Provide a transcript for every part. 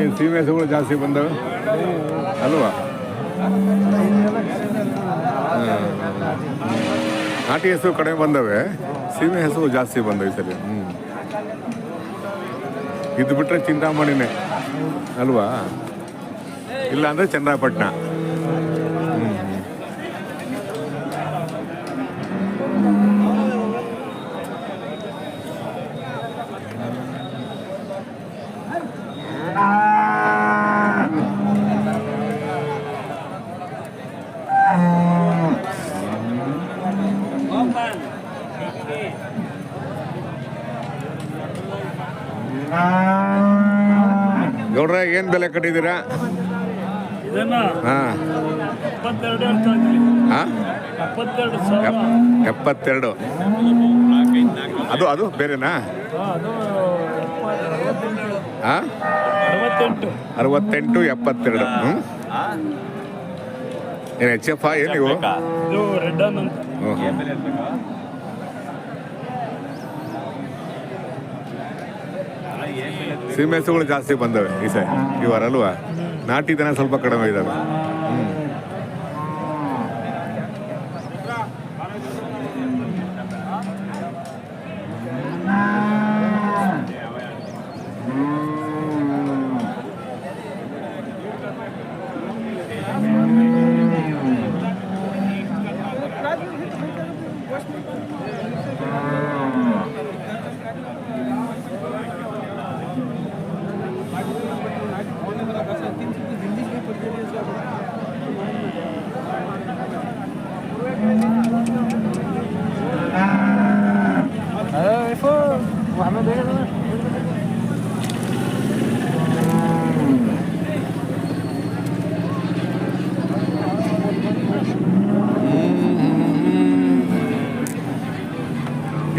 ಏನು ಸೀಮೆ ಹಸುಗಳು ಜಾಸ್ತಿ ಬಂದವೆ ಅಲ್ವಾ? ನಾಟಿ ಹಸು ಕಡಿಮೆ ಬಂದವೆ, ಸೀಮೆ ಹಸು ಜಾಸ್ತಿ ಬಂದವೆ ಈ ಸಲ. ಇದು ಬಿಟ್ಟರೆ ಚಿಂತಾಮಣಿನೇ ಅಲ್ವಾ? ಇಲ್ಲ ಅಂದರೆ ಚನ್ನರಾಯಪಟ್ಟಣ. ಗೌಡ್ರ ಏನು ಬೆಲೆ ಕಟ್ಟಿದ್ದೀರಾ? ಹಾಂ 72. ಅದು ಅದು ಬೇರೆನಾ? 68, 72. ಏನು ಎಚ್ ಎಫ್ ಏನು ನೀವು? ಸೀಮೆ ಹಸುಗಳು ಜಾಸ್ತಿ ಬಂದವೆ ಈ ಸರಿ ಈ ವಾರ ಅಲ್ವಾ? ನಾಟಿ ದನ ಸ್ವಲ್ಪ ಕಡಿಮೆ ಇದ್ದಾವೆ.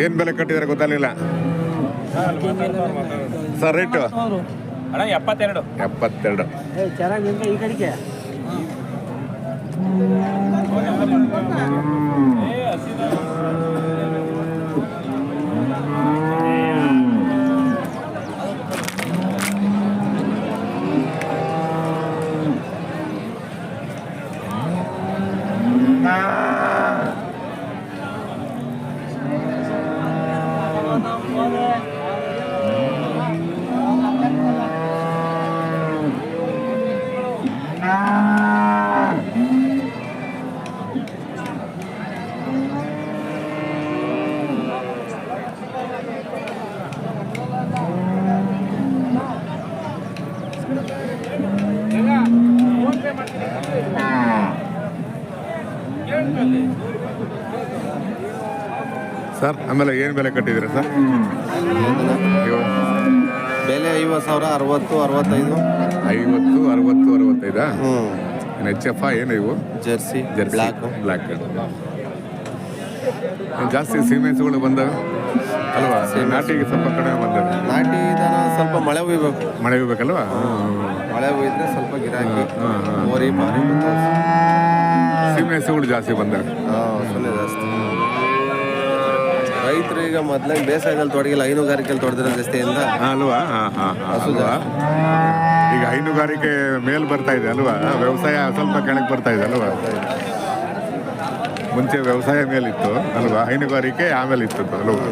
ಏನು ಬೆಲೆ ಕಟ್ಟಿದ್ದಾರೆ ಗೊತ್ತಾಗಲಿಲ್ಲ ಸರ್. ರೇಟು 72. ಚೆನ್ನಾಗಿ ಈ ಕಡೆಗೆ ಸರ್. ಆಮೇಲೆ ಏನು ಬೆಲೆ ಕಟ್ಟಿದ್ದೀರಾ ಸರ್? ಬೆಲೆ 50,000, 60, 65. 50, 60, 65. ಏನು ಎಚ್ ಎಫ್ ಏನು ಇವು? Jersey black. ಜಾಸ್ತಿ ಸೀಮೆ ಹಸುಗಳು ಬಂದವೆ ಅಲ್ವಾ? ನಾಟಿಗೆ ಸ್ವಲ್ಪ ಕಡಿಮೆ ಬಂದವೆ. ನಾಟಿ ದನ ಸ್ವಲ್ಪ ಮಳೆ ಹುಯ್ಬೇಕಲ್ವಾ? ಮಳೆ ಹುಯ್ದ್ರೆ ಸ್ವಲ್ಪ ಗಿರಾಕಿ ಮೋರಿ ಮಾರಿ ಸೀಮೆ ಹಸುಗಳು ಜಾಸ್ತಿ ಬಂದವೆ. ಜಾಸ್ತಿ ರೈತರು ಈಗ ಮೊದಲೇ ಬೇಸಾಯದಲ್ಲಿ ತೊಡಗಿಲ್ಲ, ಹೈನುಗಾರಿಕೆಯಲ್ಲಿ ತೊಡೆದಿರೋ ದೃಷ್ಟಿಯಿಂದ ಅಲ್ವಾ? ಈಗ ಹೈನುಗಾರಿಕೆ ಮೇಲ್ ಬರ್ತಾ ಇದೆ ಅಲ್ವಾ? ವ್ಯವಸಾಯ ಸ್ವಲ್ಪ ಕೆಳಗೆ ಬರ್ತಾ ಇದೆ ಅಲ್ವಾ? ಮುಂಚೆ ವ್ಯವಸಾಯ ಮೇಲಿತ್ತು ಅಲ್ವಾ? ಹೈನುಗಾರಿಕೆ ಆಮೇಲೆ ಇತ್ತು ಅಲ್ವಾ?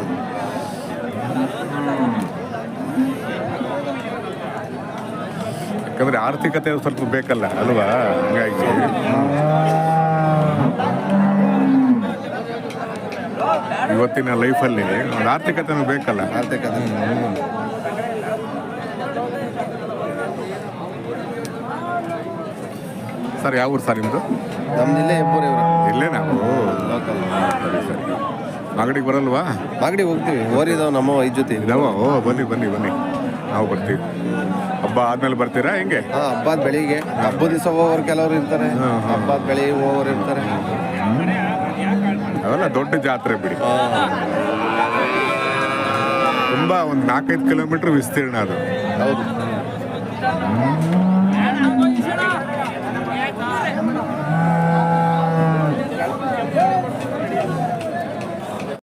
ಯಾಕಂದ್ರೆ ಆರ್ಥಿಕತೆ ಸ್ವಲ್ಪ ಬೇಕಲ್ಲ ಅಲ್ವಾ? ಹಂಗಾಗಿ ಇವತ್ತಿನ ಲೈಫಲ್ಲಿ ಒಂದು ಆರ್ಥಿಕತೆನೂ ಬೇಕಲ್ಲ. ಸರ್ ಯಾವ ಊರು ಸರ್ ನಿಮ್ಮದು? ನಮ್ದು ಇಲ್ಲೇ ಹೆಬ್ಬೂರು. ಇಲ್ಲೇ ನಾವು ಲೋಕಲ್. ಸರಿ. ಮಾಗಡಿಗೆ ಬರಲ್ವಾ? ಮಾಗಡಿಗೆ ಹೋಗ್ತೀವಿ. ಓರಿದಾವ್ ನಮ್ಮ 5 ಜೊತೆ ಇದಾವ. ಬನ್ನಿ ನಾವು ಬರ್ತೀವಿ. ಹಬ್ಬ ಆದ್ಮೇಲೆ ಬರ್ತೀರಾ ಹೆಂಗೆ? ಹಬ್ಬದ ಬೆಳಿಗ್ಗೆ, ಹಬ್ಬದ ದಿವಸ ಹೋಗೋರು ಕೆಲವರು ಇರ್ತಾರೆ, ಹಬ್ಬದ ಬೆಳಿಗ್ಗೆ ಹೋಗೋರು ಇರ್ತಾರೆ. ಅವೆಲ್ಲ ದೊಡ್ಡ ಜಾತ್ರೆ ಬಿಡಿ. ತುಂಬ ಒಂದು 4-5 ಕಿಲೋಮೀಟರ್ ವಿಸ್ತೀರ್ಣ ಅದು. ಹೌದು.